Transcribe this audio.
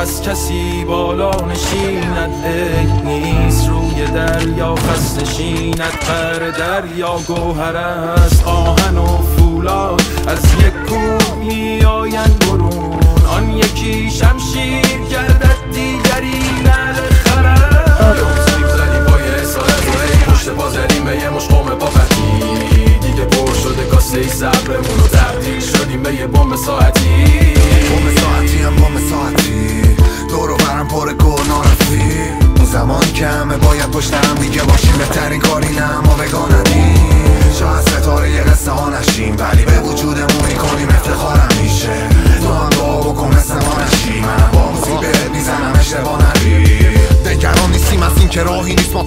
از کسی بالا نشیند، عیب نیست روی دریا خس نشیند. بر دریا گوهر است آهن و فولاد، از یک کوه میآیند برون، آن یکی شمشیر گردد دیگری نعل خرد. یوم زدیم پای اسارت و ای پشت پا زدیم به یه مش قوم پاپتی، دیگه پر شده کاسه ای صبرمون و تبدیل شدیم به یه بمب ساعتی. بمب ساعتی هم بمب ساعتی، دور و برم پر گل نارفی. اون زمان که همه باید پشت هم دیگه باشیم، بهترین کاری نه اما بگاه ندیم. شاید ستاره یه قصه ها نشیم، ولی به وجودمون میکنیم افتخارم میشه. تو هم دعا بکن مثل ما نشی، منم با موسیقی بهت میزنم اشتباه نری. دگران نیستیم از این که راهی نیست ما